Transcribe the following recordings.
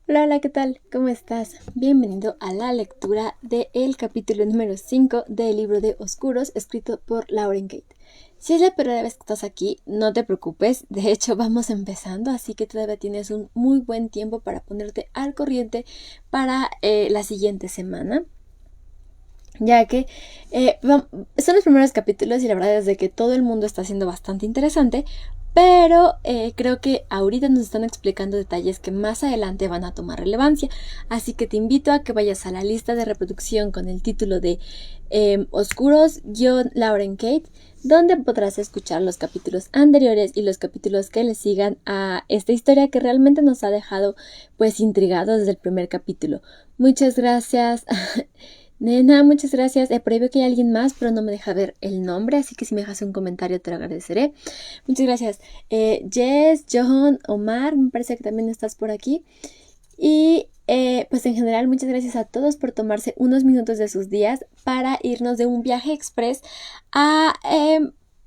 Hola, hola, ¿qué tal? ¿Cómo estás? Bienvenido a la lectura del capítulo número 5 del libro de Oscuros, escrito por Lauren Kate. Si es la primera vez que estás aquí, no te preocupes, de hecho vamos empezando, así que todavía tienes un muy buen tiempo para ponerte al corriente para la siguiente semana. Ya que son los primeros capítulos y la verdad es de que todo el mundo está siendo bastante interesante, pero creo que ahorita nos están explicando detalles que más adelante van a tomar relevancia, así que te invito a que vayas a la lista de reproducción con el título de Oscuros-Lauren Kate, donde podrás escuchar los capítulos anteriores y los capítulos que le sigan a esta historia que realmente nos ha dejado pues intrigados desde el primer capítulo. Muchas gracias. Nena, muchas gracias. Por ahí veo que hay alguien más, pero no me deja ver el nombre, así que si me dejas un comentario te lo agradeceré. Muchas gracias. Jess, John, Omar, me parece que también estás por aquí. Y pues en general muchas gracias a todos por tomarse unos minutos de sus días para irnos de un viaje express a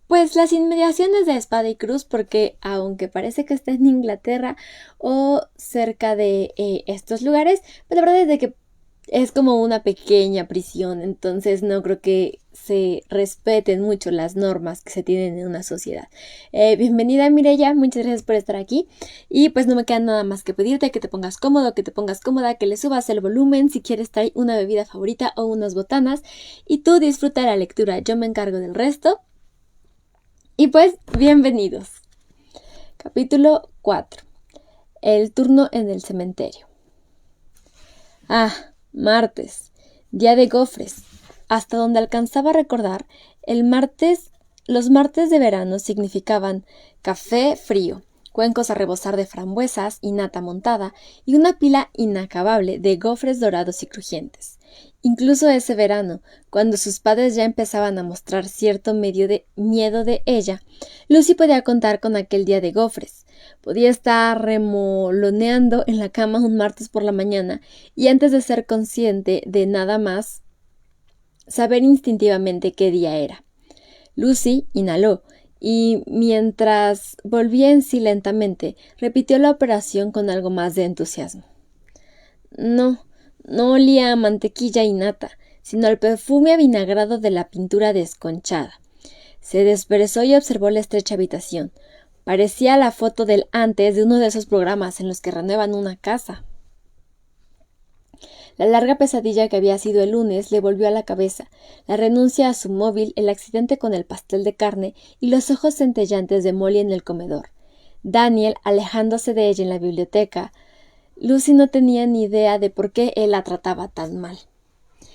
pues las inmediaciones de Espada y Cruz, porque aunque parece que está en Inglaterra o cerca de estos lugares, pues la verdad es de que es como una pequeña prisión, entonces no creo que se respeten mucho las normas que se tienen en una sociedad. Bienvenida Mireya, muchas gracias por estar aquí y pues no me queda nada más que pedirte que te pongas cómodo, que te pongas cómoda, que le subas el volumen, si quieres traer una bebida favorita o unas botanas y tú disfruta la lectura, yo me encargo del resto y pues bienvenidos. Capítulo 4. El turno en el cementerio. Martes, día de gofres. Hasta donde alcanzaba a recordar, los martes de verano significaban café frío, cuencos a rebosar de frambuesas y nata montada, y una pila inacabable de gofres dorados y crujientes. Incluso ese verano, cuando sus padres ya empezaban a mostrar cierto miedo de ella, Lucy podía contar con aquel día de gofres. Podía estar remoloneando en la cama un martes por la mañana y antes de ser consciente de nada más, saber instintivamente qué día era. Lucy inhaló y mientras volvía en sí lentamente, repitió la operación con algo más de entusiasmo. No, no olía a mantequilla y nata, sino al perfume avinagrado de la pintura desconchada. Se desperezó y observó la estrecha habitación. Parecía la foto del antes de uno de esos programas en los que renuevan una casa. La larga pesadilla que había sido el lunes le volvió a la cabeza, la renuncia a su móvil, el accidente con el pastel de carne y los ojos centellantes de Molly en el comedor. Daniel alejándose de ella en la biblioteca. Lucy no tenía ni idea de por qué él la trataba tan mal.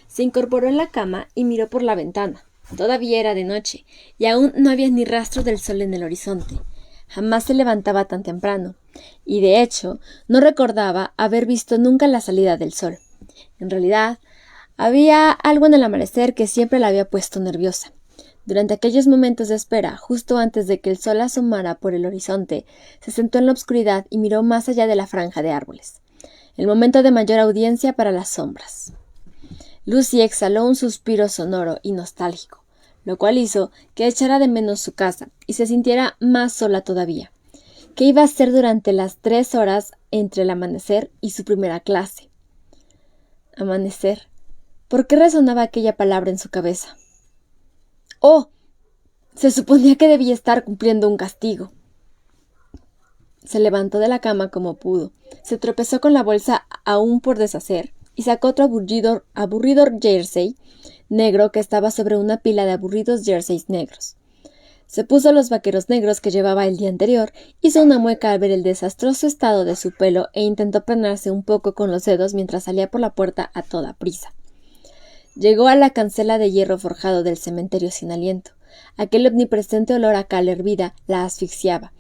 Se incorporó en la cama y miró por la ventana. Todavía era de noche, y aún no había ni rastro del sol en el horizonte. Jamás se levantaba tan temprano, y de hecho no recordaba haber visto nunca la salida del sol. En realidad, había algo en el amanecer que siempre la había puesto nerviosa. Durante aquellos momentos de espera, justo antes de que el sol asomara por el horizonte, se sentó en la oscuridad y miró más allá de la franja de árboles. El momento de mayor audiencia para las sombras. Lucy exhaló un suspiro sonoro y nostálgico, lo cual hizo que echara de menos su casa y se sintiera más sola todavía. ¿Qué iba a hacer durante las 3 horas entre el amanecer y su primera clase? Amanecer. ¿Por qué resonaba aquella palabra en su cabeza? ¡Oh! Se suponía que debía estar cumpliendo un castigo. Se levantó de la cama como pudo, se tropezó con la bolsa aún por deshacer y sacó otro aburrido jersey negro que estaba sobre una pila de aburridos jerseys negros. Se puso los vaqueros negros que llevaba el día anterior, hizo una mueca al ver el desastroso estado de su pelo e intentó peinarse un poco con los dedos mientras salía por la puerta a toda prisa. Llegó a la cancela de hierro forjado del cementerio sin aliento. Aquel omnipresente olor a cal hervida la asfixiaba,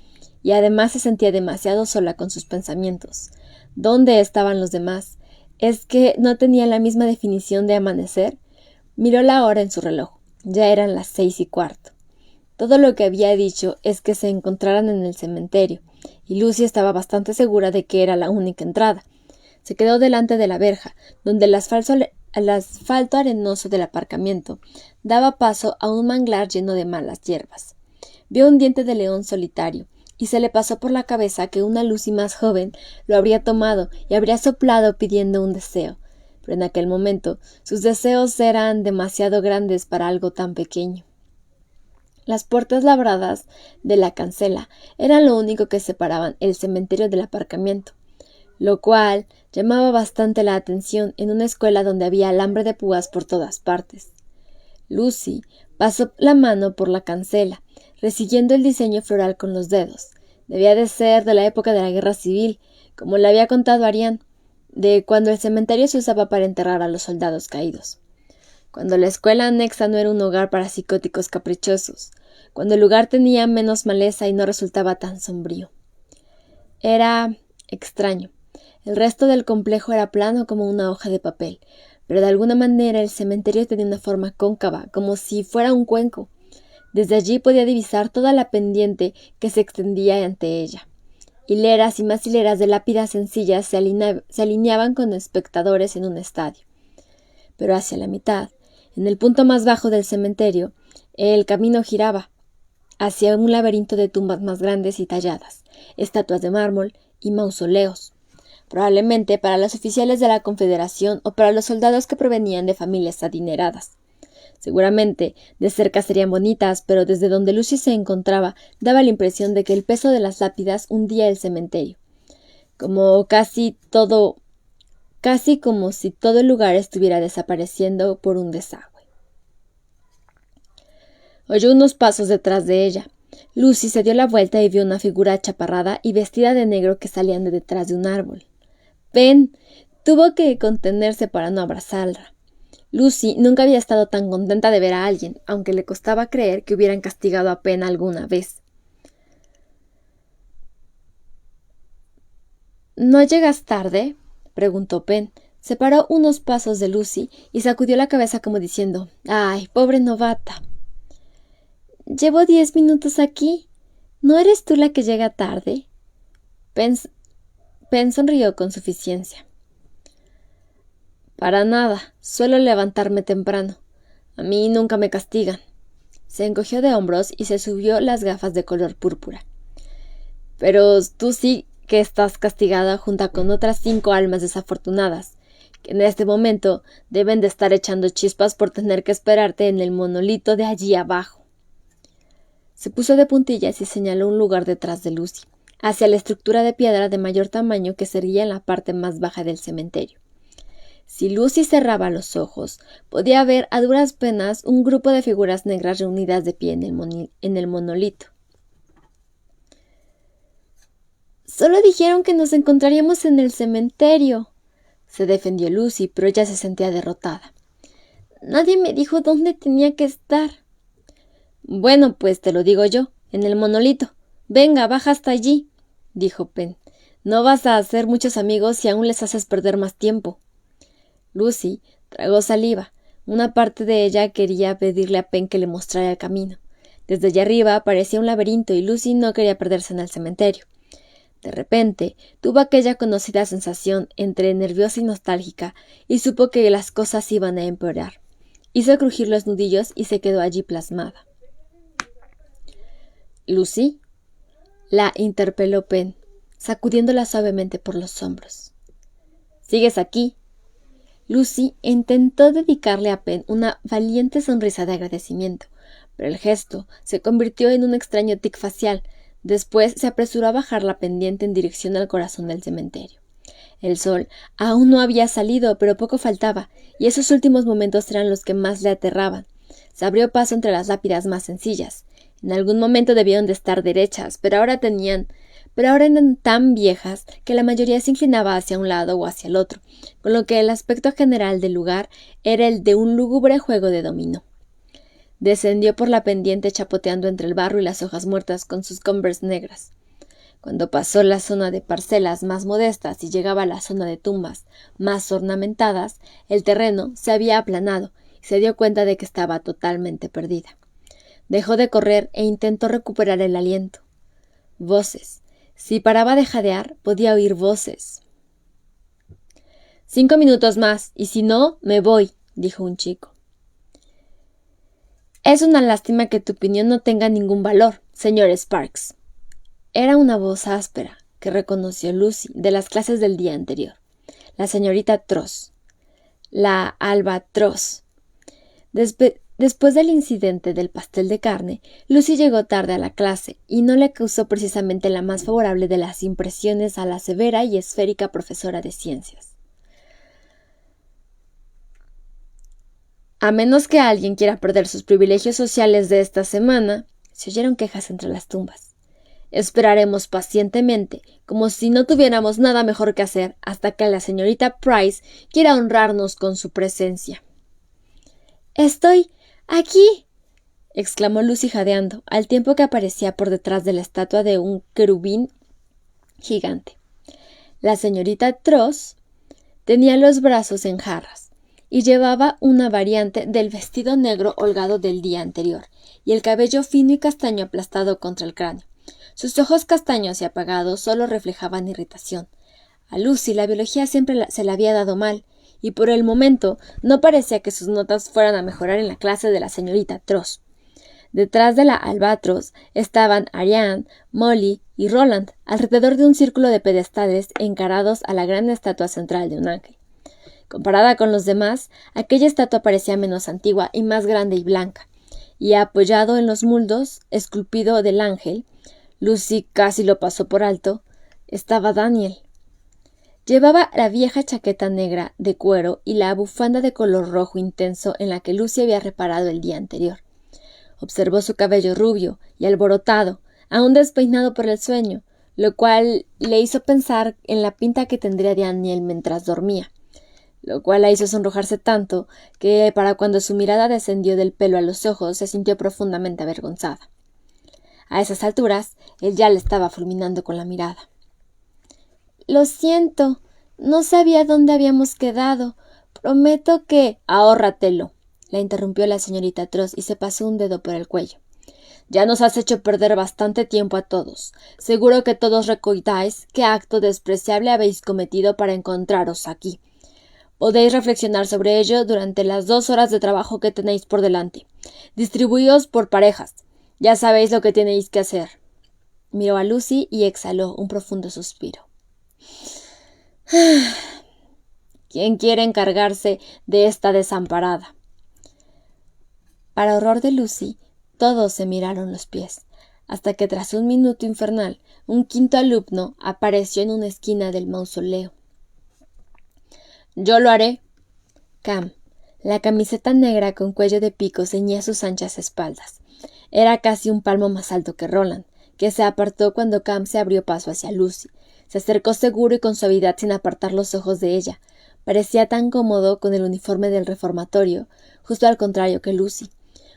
y además se sentía demasiado sola con sus pensamientos. ¿Dónde estaban los demás? ¿Es que no tenía la misma definición de amanecer? Miró la hora en su reloj. Ya eran las 6:15. Todo lo que había dicho es que se encontraran en el cementerio, y Lucy estaba bastante segura de que era la única entrada. Se quedó delante de la verja, donde el asfalto arenoso del aparcamiento daba paso a un manglar lleno de malas hierbas. Vio un diente de león solitario, y se le pasó por la cabeza que una Lucy más joven lo habría tomado y habría soplado pidiendo un deseo, pero en aquel momento sus deseos eran demasiado grandes para algo tan pequeño. Las puertas labradas de la cancela eran lo único que separaban el cementerio del aparcamiento, lo cual llamaba bastante la atención en una escuela donde había alambre de púas por todas partes. Lucy pasó la mano por la cancela, resiguiendo el diseño floral con los dedos. Debía de ser de la época de la Guerra Civil, como le había contado Ariane, de cuando el cementerio se usaba para enterrar a los soldados caídos. Cuando la escuela anexa no era un hogar para psicóticos caprichosos, cuando el lugar tenía menos maleza y no resultaba tan sombrío. Era extraño. El resto del complejo era plano como una hoja de papel, pero de alguna manera el cementerio tenía una forma cóncava, como si fuera un cuenco. Desde allí podía divisar toda la pendiente que se extendía ante ella. Hileras y más hileras de lápidas sencillas se alineaban con espectadores en un estadio. Pero hacia la mitad, en el punto más bajo del cementerio, el camino giraba hacia un laberinto de tumbas más grandes y talladas, estatuas de mármol y mausoleos, probablemente para los oficiales de la Confederación o para los soldados que provenían de familias adineradas. Seguramente de cerca serían bonitas, pero desde donde Lucy se encontraba daba la impresión de que el peso de las lápidas hundía el cementerio, casi como si todo el lugar estuviera desapareciendo por un desagüe. Oyó unos pasos detrás de ella. Lucy se dio la vuelta y vio una figura achaparrada y vestida de negro que salían de detrás de un árbol. Pen tuvo que contenerse para no abrazarla. Lucy nunca había estado tan contenta de ver a alguien, aunque le costaba creer que hubieran castigado a Pen alguna vez. ¿No llegas tarde?, preguntó Pen. Se paró unos pasos de Lucy y sacudió la cabeza como diciendo: «¡Ay, pobre novata! Llevo 10 minutos aquí. ¿No eres tú la que llega tarde?» Pen sonrió con suficiencia. «Para nada. Suelo levantarme temprano. A mí nunca me castigan». Se encogió de hombros y se subió las gafas de color púrpura. «Pero tú sí que estás castigada junto con otras 5 almas desafortunadas, que en este momento deben de estar echando chispas por tener que esperarte en el monolito de allí abajo». Se puso de puntillas y señaló un lugar detrás de Lucy, hacia la estructura de piedra de mayor tamaño que se erguía en la parte más baja del cementerio. Si Lucy cerraba los ojos, podía ver a duras penas un grupo de figuras negras reunidas de pie en el monolito. «Solo dijeron que nos encontraríamos en el cementerio», se defendió Lucy, pero ella se sentía derrotada. «Nadie me dijo dónde tenía que estar». «Bueno, pues te lo digo yo, en el monolito. Venga, baja hasta allí», dijo Pen. «No vas a hacer muchos amigos y aún les haces perder más tiempo». Lucy tragó saliva. Una parte de ella quería pedirle a Pen que le mostrara el camino. Desde allá arriba parecía un laberinto y Lucy no quería perderse en el cementerio. De repente tuvo aquella conocida sensación entre nerviosa y nostálgica y supo que las cosas iban a empeorar. Hizo crujir los nudillos y se quedó allí plasmada. «¿Lucy?», la interpeló Pen, sacudiéndola suavemente por los hombros. «¿Sigues aquí?». Lucy intentó dedicarle a Pen una valiente sonrisa de agradecimiento, pero el gesto se convirtió en un extraño tic facial. Después se apresuró a bajar la pendiente en dirección al corazón del cementerio. El sol aún no había salido, pero poco faltaba, y esos últimos momentos eran los que más le aterraban. Se abrió paso entre las lápidas más sencillas. En algún momento debieron de estar derechas, pero ahora eran tan viejas que la mayoría se inclinaba hacia un lado o hacia el otro, con lo que el aspecto general del lugar era el de un lúgubre juego de dominó. Descendió por la pendiente chapoteando entre el barro y las hojas muertas con sus Converse negras. Cuando pasó la zona de parcelas más modestas y llegaba a la zona de tumbas más ornamentadas, el terreno se había aplanado y se dio cuenta de que estaba totalmente perdida. Dejó de correr e intentó recuperar el aliento. Voces. Si paraba de jadear, podía oír voces. «5 minutos más, y si no, me voy», dijo un chico. «Es una lástima que tu opinión no tenga ningún valor, señor Sparks». Era una voz áspera que reconoció Lucy de las clases del día anterior. La señorita Tross. La Albatross. Después del incidente del pastel de carne, Lucy llegó tarde a la clase y no le causó precisamente la más favorable de las impresiones a la severa y esférica profesora de ciencias. A menos que alguien quiera perder sus privilegios sociales de esta semana, se oyeron quejas entre las tumbas. Esperaremos pacientemente, como si no tuviéramos nada mejor que hacer, hasta que la señorita Price quiera honrarnos con su presencia. «¡Estoy aquí!», exclamó Lucy jadeando, al tiempo que aparecía por detrás de la estatua de un querubín gigante. La señorita Tross tenía los brazos en jarras y llevaba una variante del vestido negro holgado del día anterior y el cabello fino y castaño aplastado contra el cráneo. Sus ojos castaños y apagados solo reflejaban irritación. A Lucy la biología siempre se le había dado mal, y por el momento no parecía que sus notas fueran a mejorar en la clase de la señorita Tross. Detrás de la Albatross estaban Ariane, Molly y Roland, alrededor de un círculo de pedestales encarados a la gran estatua central de un ángel. Comparada con los demás, aquella estatua parecía menos antigua y más grande y blanca, y apoyado en los muslos esculpido del ángel, Lucy casi lo pasó por alto, estaba Daniel. Llevaba la vieja chaqueta negra de cuero y la bufanda de color rojo intenso en la que Lucy había reparado el día anterior. Observó su cabello rubio y alborotado, aún despeinado por el sueño, lo cual le hizo pensar en la pinta que tendría Daniel mientras dormía, lo cual la hizo sonrojarse tanto que para cuando su mirada descendió del pelo a los ojos se sintió profundamente avergonzada. A esas alturas, él ya le estaba fulminando con la mirada. «Lo siento, no sabía dónde habíamos quedado. Prometo que...» «Ahórratelo», la interrumpió la señorita Tross y se pasó un dedo por el cuello. «Ya nos has hecho perder bastante tiempo a todos. Seguro que todos recordáis qué acto despreciable habéis cometido para encontraros aquí. Podéis reflexionar sobre ello durante las 2 horas de trabajo que tenéis por delante. Distribuíos por parejas. Ya sabéis lo que tenéis que hacer». Miró a Lucy y exhaló un profundo suspiro. «¿Quién quiere encargarse de esta desamparada?». Para horror de Lucy, todos se miraron los pies, hasta que tras un minuto infernal, un quinto alumno apareció en una esquina del mausoleo. «Yo lo haré». Cam, la camiseta negra con cuello de pico ceñía sus anchas espaldas. Era casi un palmo más alto que Roland, que se apartó cuando Cam se abrió paso hacia Lucy. Se acercó seguro y con suavidad sin apartar los ojos de ella. Parecía tan cómodo con el uniforme del reformatorio, justo al contrario que Lucy.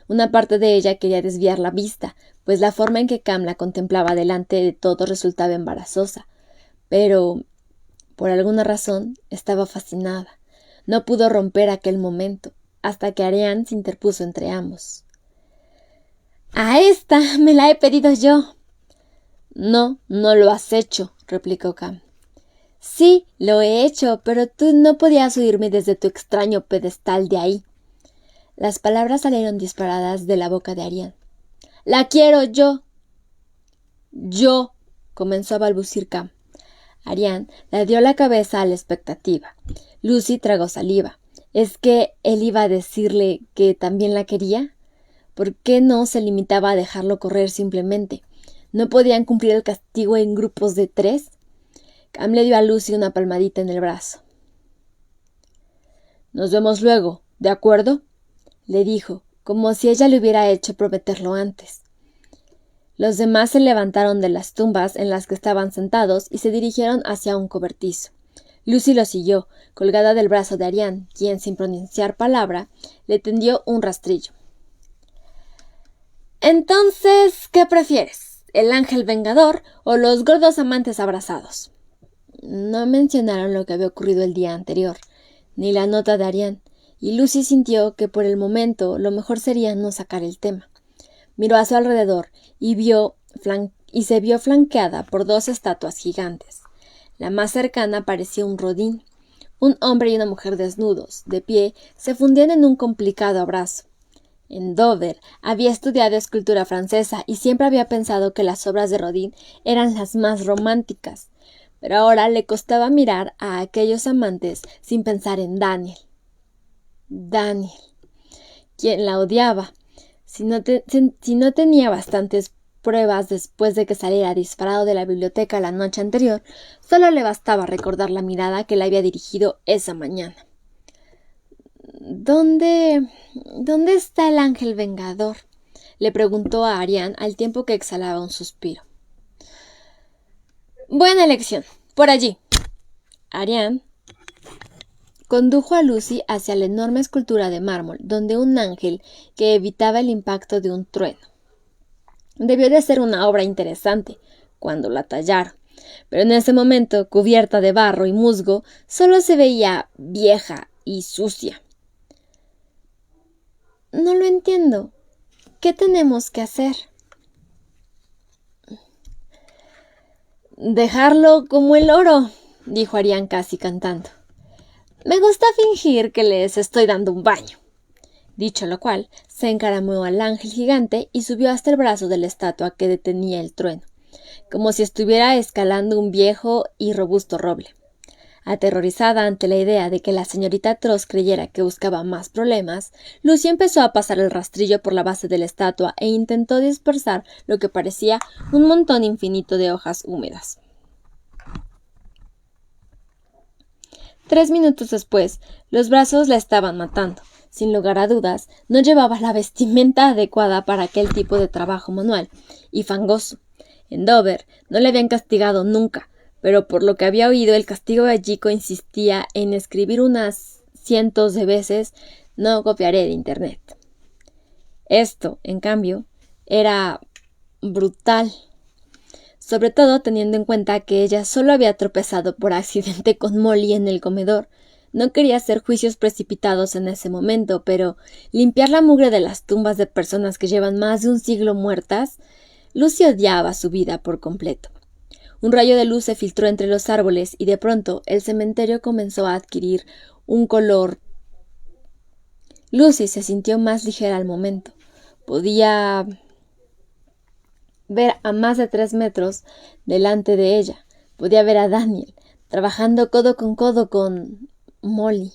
Una parte de ella quería desviar la vista, pues la forma en que Cam la contemplaba delante de todo resultaba embarazosa. Pero, por alguna razón, estaba fascinada. No pudo romper aquel momento, hasta que Ariane se interpuso entre ambos. «A esta me la he pedido yo». «No, no lo has hecho», replicó Cam. «Sí, lo he hecho, pero tú no podías oírme desde tu extraño pedestal de ahí». Las palabras salieron disparadas de la boca de Ariane. «La quiero yo». «Yo», comenzó a balbucir Cam. Ariane le dio la cabeza a la expectativa. Lucy tragó saliva. ¿Es que él iba a decirle que también la quería? ¿Por qué no se limitaba a dejarlo correr simplemente? ¿No podían cumplir el castigo en grupos de 3? Cam le dio a Lucy una palmadita en el brazo. «Nos vemos luego, ¿de acuerdo?», le dijo, como si ella le hubiera hecho prometerlo antes. Los demás se levantaron de las tumbas en las que estaban sentados y se dirigieron hacia un cobertizo. Lucy lo siguió, colgada del brazo de Ariane, quien, sin pronunciar palabra, le tendió un rastrillo. «Entonces, ¿qué prefieres? ¿El ángel vengador o los gordos amantes abrazados?» No mencionaron lo que había ocurrido el día anterior, ni la nota de Ariane, y Lucy sintió que por el momento lo mejor sería no sacar el tema. Miró a su alrededor y se vio flanqueada por 2 estatuas gigantes. La más cercana parecía un rodín. Un hombre y una mujer desnudos, de pie, se fundían en un complicado abrazo. En Dover había estudiado escultura francesa y siempre había pensado que las obras de Rodin eran las más románticas, pero ahora le costaba mirar a aquellos amantes sin pensar en Daniel. Daniel, quien la odiaba. Si no tenía bastantes pruebas después de que saliera disparado de la biblioteca la noche anterior, solo le bastaba recordar la mirada que le había dirigido esa mañana. ¿Dónde está el ángel vengador?, le preguntó a Ariane al tiempo que exhalaba un suspiro. Buena elección. Por allí. Ariane condujo a Lucy hacia la enorme escultura de mármol, donde un ángel que evitaba el impacto de un trueno. Debió de ser una obra interesante cuando la tallaron, pero en ese momento, cubierta de barro y musgo, solo se veía vieja y sucia. No lo entiendo. ¿Qué tenemos que hacer? Dejarlo como el oro, dijo Ariane casi cantando. Me gusta fingir que les estoy dando un baño. Dicho lo cual, se encaramó al ángel gigante y subió hasta el brazo de la estatua que detenía el trueno, como si estuviera escalando un viejo y robusto roble. Aterrorizada ante la idea de que la señorita Trost creyera que buscaba más problemas, Lucy empezó a pasar el rastrillo por la base de la estatua e intentó dispersar lo que parecía un montón infinito de hojas húmedas. 3 minutos después, los brazos la estaban matando. Sin lugar a dudas, no llevaba la vestimenta adecuada para aquel tipo de trabajo manual y fangoso. En Dover no le habían castigado nunca, pero por lo que había oído, el castigo allí consistía en escribir unas cientos de veces «No copiaré de Internet». Esto, en cambio, era brutal, sobre todo teniendo en cuenta que ella solo había tropezado por accidente con Molly en el comedor. No quería hacer juicios precipitados en ese momento, pero limpiar la mugre de las tumbas de personas que llevan más de un siglo muertas, Lucy odiaba su vida por completo. Un rayo de luz se filtró entre los árboles y de pronto el cementerio comenzó a adquirir un color. Lucy se sintió más ligera al momento. Podía ver a más de 3 metros delante de ella. Podía ver a Daniel trabajando codo con Molly.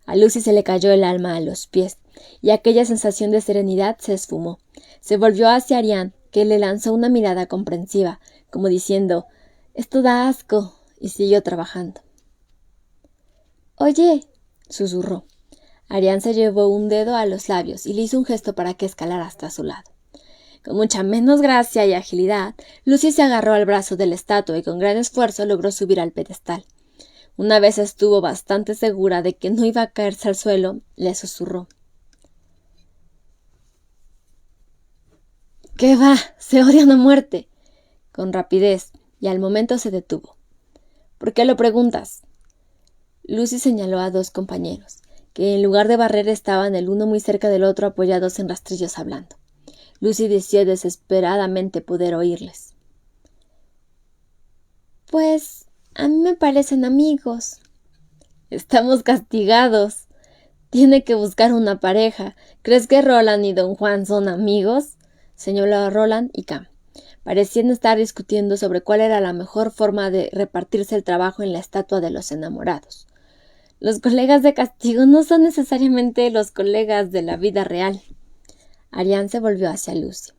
A Lucy se le cayó el alma a los pies y aquella sensación de serenidad se esfumó. Se volvió hacia Ariane, que le lanzó una mirada comprensiva, como diciendo «Esto da asco», y siguió trabajando. «Oye», susurró. Ariane se llevó un dedo a los labios y le hizo un gesto para que escalara hasta su lado. Con mucha menos gracia y agilidad, Lucy se agarró al brazo de la estatua y con gran esfuerzo logró subir al pedestal. Una vez estuvo bastante segura de que no iba a caerse al suelo, le susurró. «¿Qué va? Se odian a muerte». Con rapidez, y al momento se detuvo. «¿Por qué lo preguntas?». Lucy señaló a 2 compañeros, que en lugar de barrer estaban el uno muy cerca del otro apoyados en rastrillos hablando. Lucy deseó desesperadamente poder oírles. «Pues a mí me parecen amigos». «Estamos castigados. Tiene que buscar una pareja. ¿Crees que Roland y Don Juan son amigos?», señaló Roland y Cam. Parecían estar discutiendo sobre cuál era la mejor forma de repartirse el trabajo en la estatua de los enamorados. Los colegas de castigo no son necesariamente los colegas de la vida real. Ariane se volvió hacia Lucy,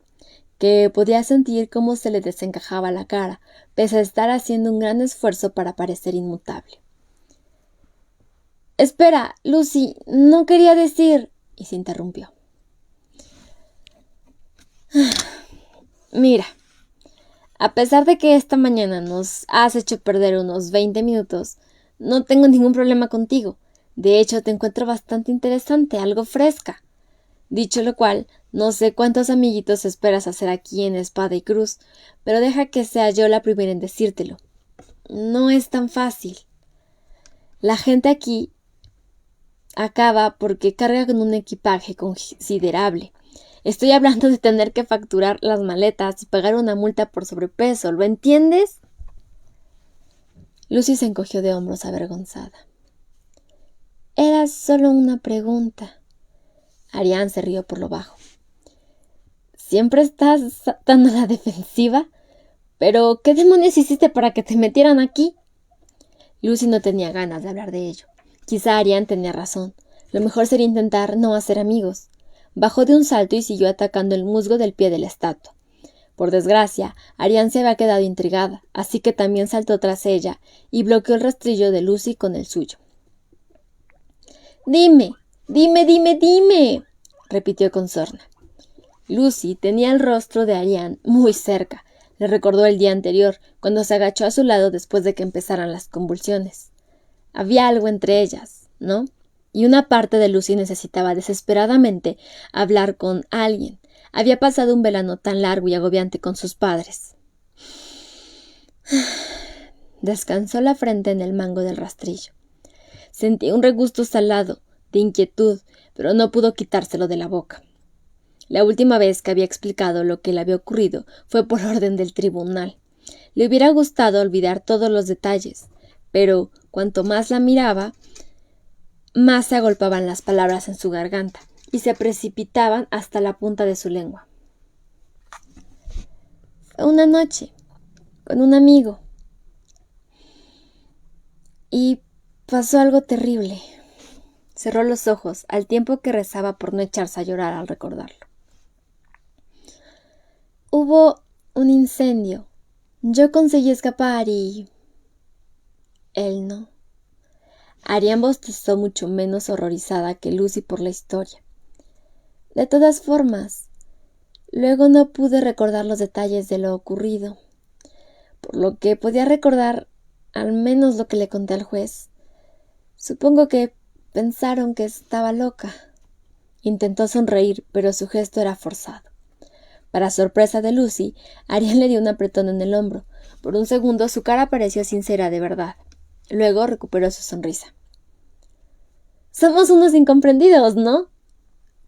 que podía sentir cómo se le desencajaba la cara, pese a estar haciendo un gran esfuerzo para parecer inmutable. «Espera, Lucy, no quería decir…» y se interrumpió. «Mira, a pesar de que esta mañana nos has hecho perder unos 20 minutos, no tengo ningún problema contigo. De hecho, te encuentro bastante interesante, algo fresca. Dicho lo cual, no sé cuántos amiguitos esperas hacer aquí en Espada y Cruz, pero deja que sea yo la primera en decírtelo. No es tan fácil. La gente aquí acaba porque carga con un equipaje considerable. Estoy hablando de tener que facturar las maletas y pagar una multa por sobrepeso, ¿lo entiendes?». Lucy se encogió de hombros avergonzada. «Era solo una pregunta». Ariane se rió por lo bajo. ¿Siempre estás tan a la defensiva? ¿Pero qué demonios hiciste para que te metieran aquí? Lucy no tenía ganas de hablar de ello. Quizá Ariane tenía razón. Lo mejor sería intentar no hacer amigos. Bajó de un salto y siguió atacando el musgo del pie de la estatua. Por desgracia, Ariane se había quedado intrigada, así que también saltó tras ella y bloqueó el rastrillo de Lucy con el suyo. «Dime, dime», repitió con sorna. Lucy tenía el rostro de Ariane muy cerca. Le recordó el día anterior, cuando se agachó a su lado después de que empezaran las convulsiones. Había algo entre ellas, ¿no? Y una parte de Lucy necesitaba desesperadamente hablar con alguien. Había pasado un verano tan largo y agobiante con sus padres. Descansó la frente en el mango del rastrillo. Sentía un regusto salado, de inquietud, pero no pudo quitárselo de la boca. La última vez que había explicado lo que le había ocurrido fue por orden del tribunal. Le hubiera gustado olvidar todos los detalles, pero cuanto más la miraba, más se agolpaban las palabras en su garganta y se precipitaban hasta la punta de su lengua. Fue una noche, con un amigo, y pasó algo terrible. Cerró los ojos al tiempo que rezaba por no echarse a llorar al recordarlo. Hubo un incendio. Yo conseguí escapar y... él no. Ariane bostezó mucho menos horrorizada que Lucy por la historia. De todas formas, luego no pude recordar los detalles de lo ocurrido, por lo que podía recordar al menos lo que le conté al juez. Supongo que pensaron que estaba loca. Intentó sonreír, pero su gesto era forzado. Para sorpresa de Lucy, Ariane le dio un apretón en el hombro. Por un segundo su cara pareció sincera de verdad. Luego recuperó su sonrisa. «Somos unos incomprendidos, ¿no?»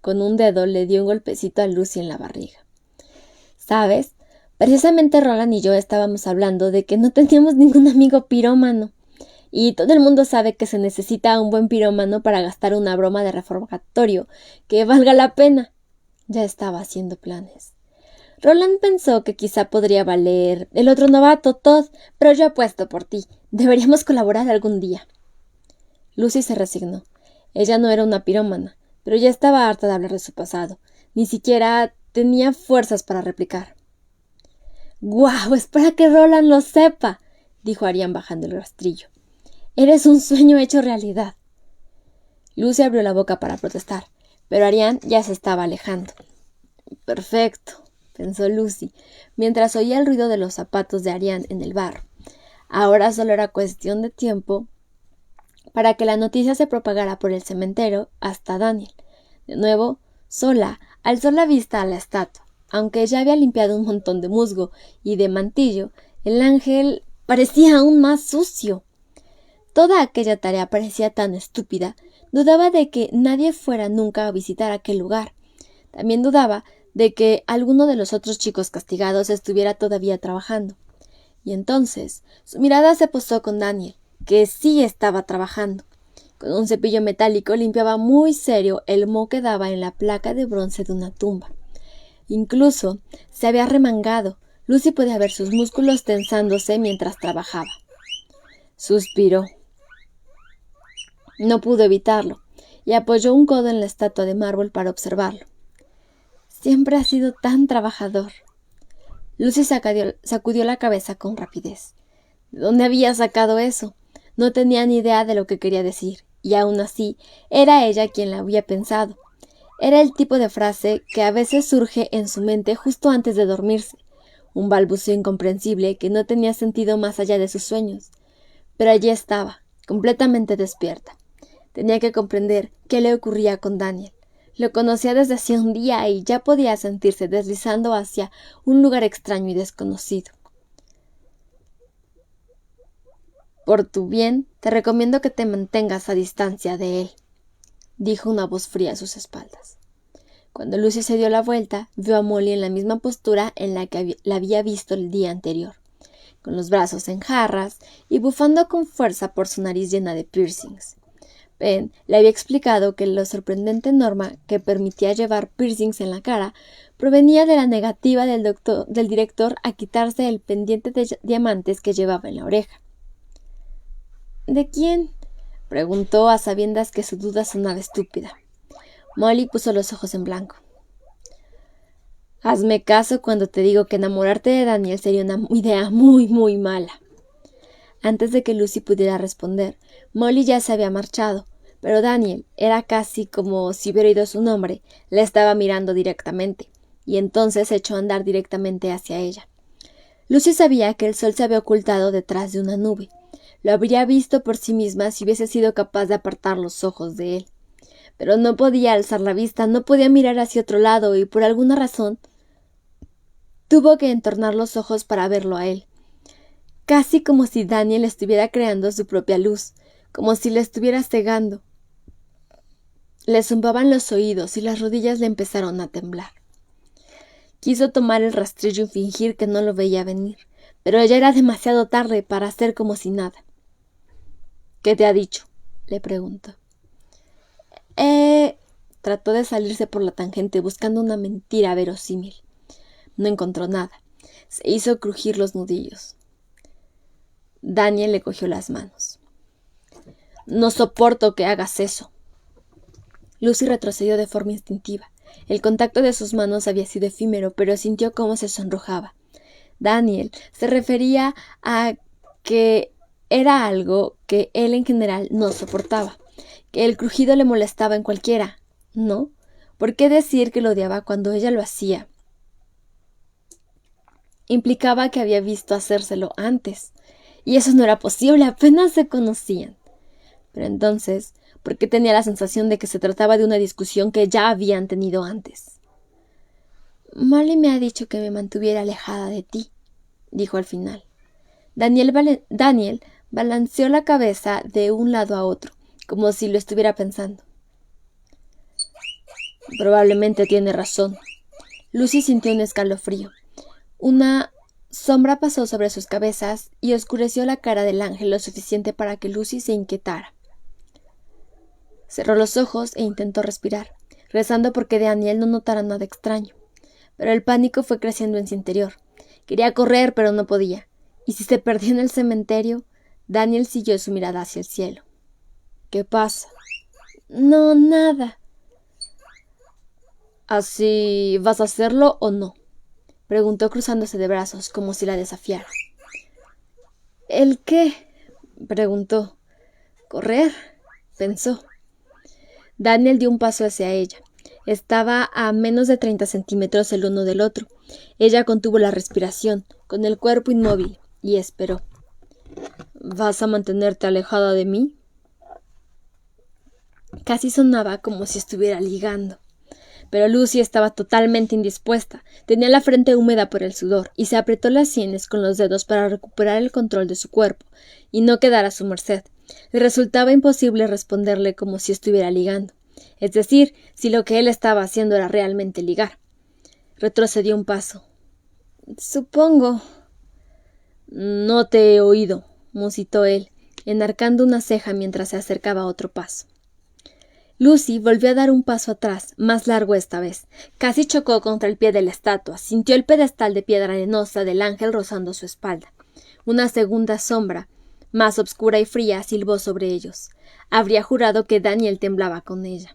Con un dedo le dio un golpecito a Lucy en la barriga. «¿Sabes? Precisamente Roland y yo estábamos hablando de que no teníamos ningún amigo pirómano. Y todo el mundo sabe que se necesita un buen pirómano para gastar una broma de reformatorio que valga la pena». Ya estaba haciendo planes. Roland pensó que quizá podría valer el otro novato, Todd, pero yo apuesto por ti. Deberíamos colaborar algún día. Lucy se resignó. Ella no era una pirómana, pero ya estaba harta de hablar de su pasado. Ni siquiera tenía fuerzas para replicar. «¡Guau! Espera que Roland lo sepa», dijo Ariane bajando el rastrillo. «Eres un sueño hecho realidad». Lucy abrió la boca para protestar, pero Ariane ya se estaba alejando. «Perfecto», pensó Lucy, mientras oía el ruido de los zapatos de Ariane en el barro. Ahora solo era cuestión de tiempo para que la noticia se propagara por el cementerio hasta Daniel. De nuevo, sola, alzó la vista a la estatua. Aunque ya había limpiado un montón de musgo y de mantillo, el ángel parecía aún más sucio. Toda aquella tarea parecía tan estúpida. Dudaba de que nadie fuera nunca a visitar aquel lugar. También dudaba de que alguno de los otros chicos castigados estuviera todavía trabajando. Y entonces su mirada se posó con Daniel, que sí estaba trabajando. Con un cepillo metálico limpiaba muy serio el moho que daba en la placa de bronce de una tumba. Incluso se había remangado. Lucy podía ver sus músculos tensándose mientras trabajaba. Suspiró. No pudo evitarlo, y apoyó un codo en la estatua de mármol para observarlo. Siempre ha sido tan trabajador. Lucy sacudió la cabeza con rapidez. ¿De dónde había sacado eso? No tenía ni idea de lo que quería decir, y aún así era ella quien la había pensado. Era el tipo de frase que a veces surge en su mente justo antes de dormirse, un balbuceo incomprensible que no tenía sentido más allá de sus sueños. Pero allí estaba, completamente despierta. Tenía que comprender qué le ocurría con Daniel. Lo conocía desde hacía un día y ya podía sentirse deslizando hacia un lugar extraño y desconocido. «Por tu bien, te recomiendo que te mantengas a distancia de él», dijo una voz fría a sus espaldas. Cuando Lucy se dio la vuelta, vio a Molly en la misma postura en la que la había visto el día anterior, con los brazos en jarras y bufando con fuerza por su nariz llena de piercings. Ben le había explicado que la sorprendente norma que permitía llevar piercings en la cara provenía de la negativa del director a quitarse el pendiente de diamantes que llevaba en la oreja. ¿De quién?, preguntó a sabiendas que su duda sonaba estúpida. Molly puso los ojos en blanco. Hazme caso cuando te digo que enamorarte de Daniel sería una idea muy, muy mala. Antes de que Lucy pudiera responder, Molly ya se había marchado, pero Daniel, era casi como si hubiera oído su nombre, la estaba mirando directamente, y entonces echó a andar directamente hacia ella. Lucy sabía que el sol se había ocultado detrás de una nube. Lo habría visto por sí misma si hubiese sido capaz de apartar los ojos de él. Pero no podía alzar la vista, no podía mirar hacia otro lado, y por alguna razón tuvo que entornar los ojos para verlo a él. Casi como si Daniel estuviera creando su propia luz, como si le estuviera cegando. Le zumbaban los oídos y las rodillas le empezaron a temblar. Quiso tomar el rastrillo y fingir que no lo veía venir, pero ya era demasiado tarde para hacer como si nada. ¿Qué te ha dicho?, le preguntó. Trató de salirse por la tangente buscando una mentira verosímil. No encontró nada. Se hizo crujir los nudillos. Daniel le cogió las manos. No soporto que hagas eso. Lucy retrocedió de forma instintiva. El contacto de sus manos había sido efímero, pero sintió cómo se sonrojaba. Daniel se refería a que era algo que él en general no soportaba, que el crujido le molestaba en cualquiera. ¿No? ¿Por qué decir que lo odiaba cuando ella lo hacía? Implicaba que había visto hacérselo antes, y eso no era posible, apenas se conocían. Pero entonces, ¿por qué tenía la sensación de que se trataba de una discusión que ya habían tenido antes? Molly me ha dicho que me mantuviera alejada de ti, dijo al final. Daniel balanceó la cabeza de un lado a otro, como si lo estuviera pensando. Probablemente tiene razón. Lucy sintió un escalofrío. Una sombra pasó sobre sus cabezas y oscureció la cara del ángel lo suficiente para que Lucy se inquietara. Cerró los ojos e intentó respirar, rezando porque Daniel no notara nada extraño. Pero el pánico fue creciendo en su interior. Quería correr, pero no podía. Y si se perdía en el cementerio, Daniel siguió su mirada hacia el cielo. ¿Qué pasa? No, nada. ¿Así vas a hacerlo o no?, preguntó cruzándose de brazos, como si la desafiara. ¿El qué?, preguntó. ¿Correr?, pensó. Daniel dio un paso hacia ella. Estaba a menos de 30 centímetros el uno del otro. Ella contuvo la respiración, con el cuerpo inmóvil, y esperó. ¿Vas a mantenerte alejada de mí? Casi sonaba como si estuviera ligando. Pero Lucy estaba totalmente indispuesta. Tenía la frente húmeda por el sudor y se apretó las sienes con los dedos para recuperar el control de su cuerpo y no quedar a su merced. Le resultaba imposible responderle como si estuviera ligando, es decir, si lo que él estaba haciendo era realmente ligar. Retrocedió un paso. Supongo. No te he oído, musitó él, enarcando una ceja mientras se acercaba a otro paso. Lucy volvió a dar un paso atrás, más largo esta vez. Casi chocó contra el pie de la estatua. Sintió el pedestal de piedra arenosa del ángel rozando su espalda. Una segunda sombra, más oscura y fría, silbó sobre ellos. Habría jurado que Daniel temblaba con ella.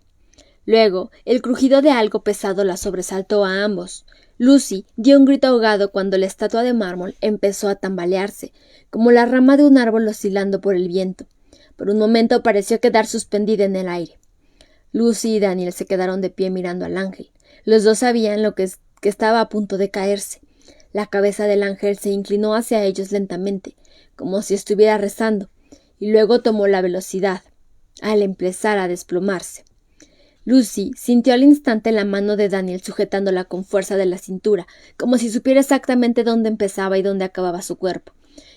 Luego, el crujido de algo pesado la sobresaltó a ambos. Lucy dio un grito ahogado cuando la estatua de mármol empezó a tambalearse, como la rama de un árbol oscilando por el viento. Por un momento pareció quedar suspendida en el aire. Lucy y Daniel se quedaron de pie mirando al ángel. Los dos sabían que estaba a punto de caerse. La cabeza del ángel se inclinó hacia ellos lentamente, como si estuviera rezando, y luego tomó la velocidad, al empezar a desplomarse. Lucy sintió al instante la mano de Daniel sujetándola con fuerza de la cintura, como si supiera exactamente dónde empezaba y dónde acababa su cuerpo.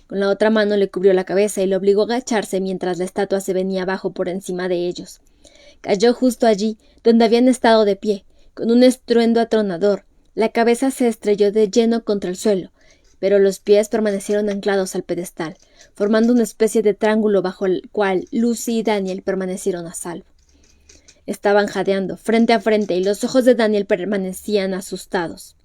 Con la otra mano le cubrió la cabeza y le obligó a agacharse mientras la estatua se venía abajo por encima de ellos. Cayó justo allí, donde habían estado de pie, con un estruendo atronador. La cabeza se estrelló de lleno contra el suelo, pero los pies permanecieron anclados al pedestal. formando una especie de triángulo bajo el cual Lucy y Daniel permanecieron a salvo. Estaban jadeando frente a frente y los ojos de Daniel permanecían asustados.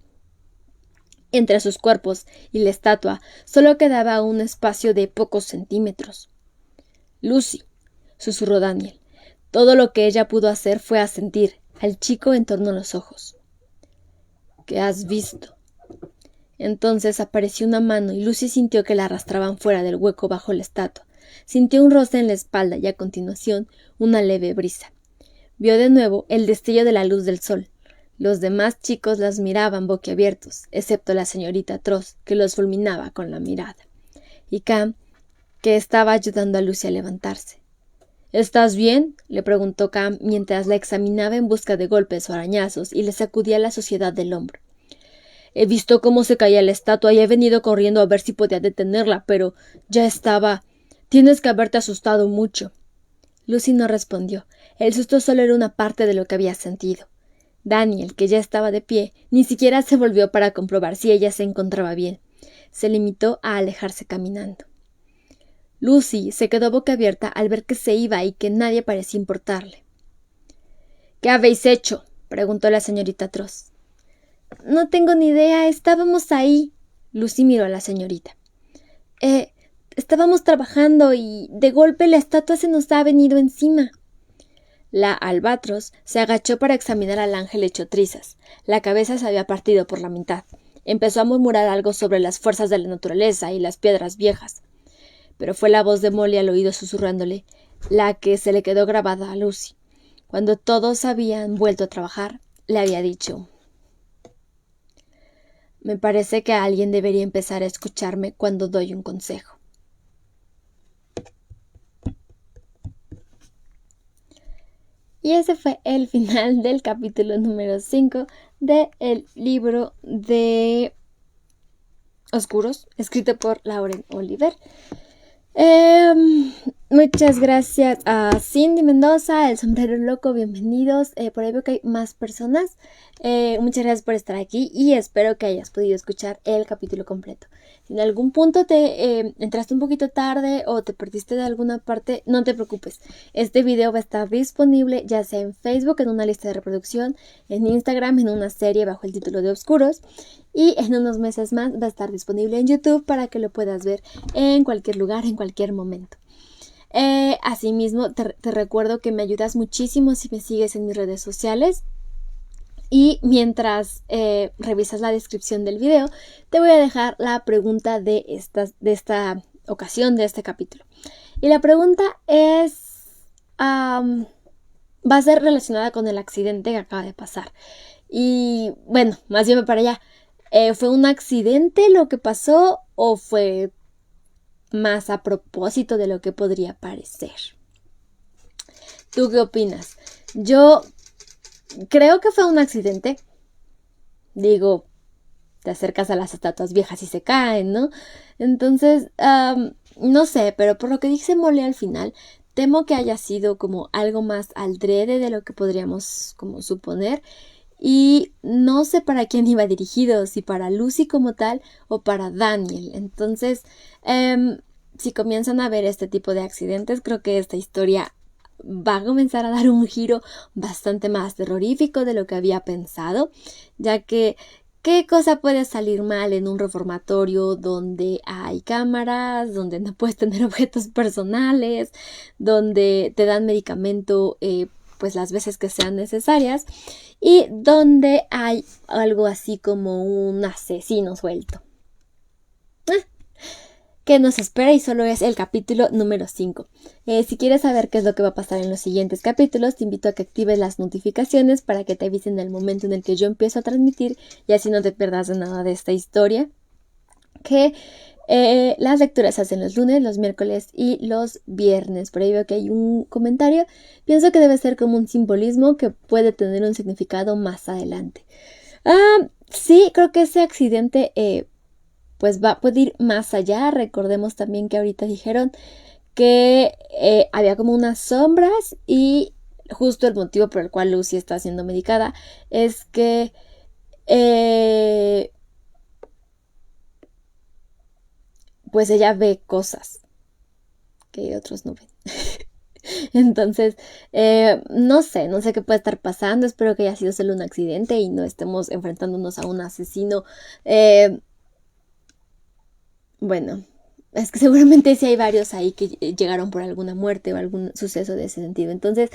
Entre sus cuerpos y la estatua solo quedaba un espacio de pocos centímetros. Lucy, susurró Daniel. Todo lo que ella pudo hacer fue asentir, al chico en torno a los ojos. ¿Qué has visto? Entonces apareció una mano y Lucy sintió que la arrastraban fuera del hueco bajo la estatua. Sintió un roce en la espalda y a continuación una leve brisa. Vio de nuevo el destello de la luz del sol. Los demás chicos las miraban boquiabiertos, excepto la señorita Tross, que los fulminaba con la mirada. Y Cam, que estaba ayudando a Lucy a levantarse. ¿Estás bien?, le preguntó Cam mientras la examinaba en busca de golpes o arañazos y le sacudía la suciedad del hombro. He visto cómo se caía la estatua y he venido corriendo a ver si podía detenerla, pero ya estaba. Tienes que haberte asustado mucho. Lucy no respondió. El susto solo era una parte de lo que había sentido. Daniel, que ya estaba de pie, ni siquiera se volvió para comprobar si ella se encontraba bien. Se limitó a alejarse caminando. Lucy se quedó boca abierta al ver que se iba y que nadie parecía importarle. ¿Qué habéis hecho?, preguntó la señorita Tross. No tengo ni idea, estábamos ahí. Lucy miró a la señorita. Estábamos trabajando y de golpe la estatua se nos ha venido encima. La albatros se agachó para examinar al ángel hecho trizas. La cabeza se había partido por la mitad. Empezó a murmurar algo sobre las fuerzas de la naturaleza y las piedras viejas. Pero fue la voz de Molly al oído susurrándole, la que se le quedó grabada a Lucy. Cuando todos habían vuelto a trabajar, le había dicho: me parece que alguien debería empezar a escucharme cuando doy un consejo. Y ese fue el final del capítulo número 5 del libro de Oscuros, escrito por Lauren Oliver. Muchas gracias a Cindy Mendoza, El Sombrero Loco, bienvenidos. Por ahí veo que hay más personas. Muchas gracias por estar aquí y espero que hayas podido escuchar el capítulo completo. Si en algún punto te entraste un poquito tarde o te perdiste de alguna parte, no te preocupes. Este video va a estar disponible ya sea en Facebook, en una lista de reproducción, en Instagram, en una serie bajo el título de Oscuros, y en unos meses más va a estar disponible en YouTube para que lo puedas ver en cualquier lugar, en cualquier momento. Asimismo, te recuerdo que me ayudas muchísimo si me sigues en mis redes sociales. Y mientras revisas la descripción del video, te voy a dejar la pregunta de esta ocasión, de este capítulo. Y la pregunta es, va a ser relacionada con el accidente que acaba de pasar. Y bueno, más bien para allá. ¿Fue un accidente lo que pasó o fue más a propósito de lo que podría parecer? ¿Tú qué opinas? Yo creo que fue un accidente. Digo, te acercas a las estatuas viejas y se caen, ¿no? Entonces, no sé, pero por lo que dice Molly al final, temo que haya sido como algo más adrede de lo que podríamos como suponer. Y no sé para quién iba dirigido, si para Lucy como tal o para Daniel. Entonces, si comienzan a ver este tipo de accidentes, creo que esta historia va a comenzar a dar un giro bastante más terrorífico de lo que había pensado, ya que ¿qué cosa puede salir mal en un reformatorio donde hay cámaras, donde no puedes tener objetos personales, donde te dan medicamento pues las veces que sean necesarias y donde hay algo así como un asesino suelto? Que nos espera y solo es el capítulo número 5. Si quieres saber qué es lo que va a pasar en los siguientes capítulos, te invito a que actives las notificaciones para que te avisen el momento en el que yo empiezo a transmitir y así no te pierdas de nada de esta historia. Que las lecturas se hacen los lunes, los miércoles y los viernes. Por ahí veo que hay un comentario. Pienso que debe ser como un simbolismo que puede tener un significado más adelante. Sí, creo que ese accidente pues puede ir más allá. Recordemos también que ahorita dijeron que había como unas sombras y justo el motivo por el cual Lucy está siendo medicada es que pues ella ve cosas. que otros no ven. Entonces, no sé qué puede estar pasando. Espero que haya sido solo un accidente y no estemos enfrentándonos a un asesino. Bueno, es que seguramente sí hay varios ahí que llegaron por alguna muerte o algún suceso de ese sentido. Entonces,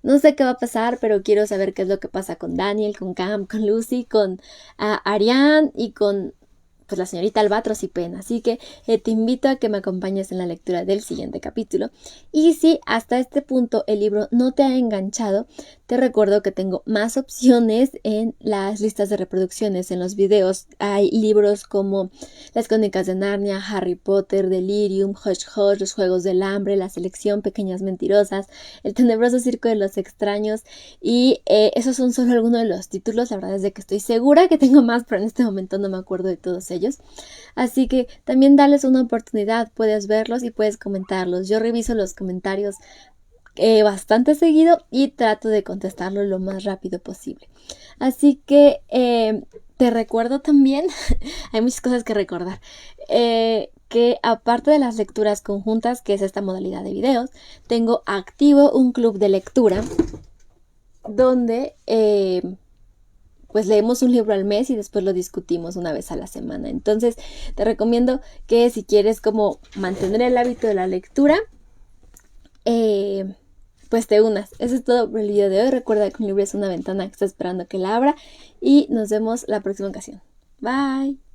no sé qué va a pasar, pero quiero saber qué es lo que pasa con Daniel, con Cam, con Lucy, con Ariane y con pues la señorita Albatros y Pen. Así que te invito a que me acompañes en la lectura del siguiente capítulo. Y si hasta este punto el libro no te ha enganchado, te recuerdo que tengo más opciones en las listas de reproducciones, en los videos. Hay libros como Las Crónicas de Narnia, Harry Potter, Delirium, Hush Hush, Los Juegos del Hambre, La Selección, Pequeñas Mentirosas, El Tenebroso Circo de los Extraños. Y esos son solo algunos de los títulos. La verdad es de que estoy segura que tengo más, pero en este momento no me acuerdo de todos ellos. Así que también dales una oportunidad, puedes verlos y puedes comentarlos. Yo reviso los comentarios bastante seguido y trato de contestarlo lo más rápido posible. Así que te recuerdo también, hay muchas cosas que recordar, que aparte de las lecturas conjuntas, que es esta modalidad de videos, tengo activo un club de lectura donde pues leemos un libro al mes y después lo discutimos una vez a la semana. Entonces te recomiendo que si quieres como mantener el hábito de la lectura, pues te unas. Eso es todo por el video de hoy. Recuerda que un libro es una ventana que está esperando que la abra y nos vemos la próxima ocasión. Bye.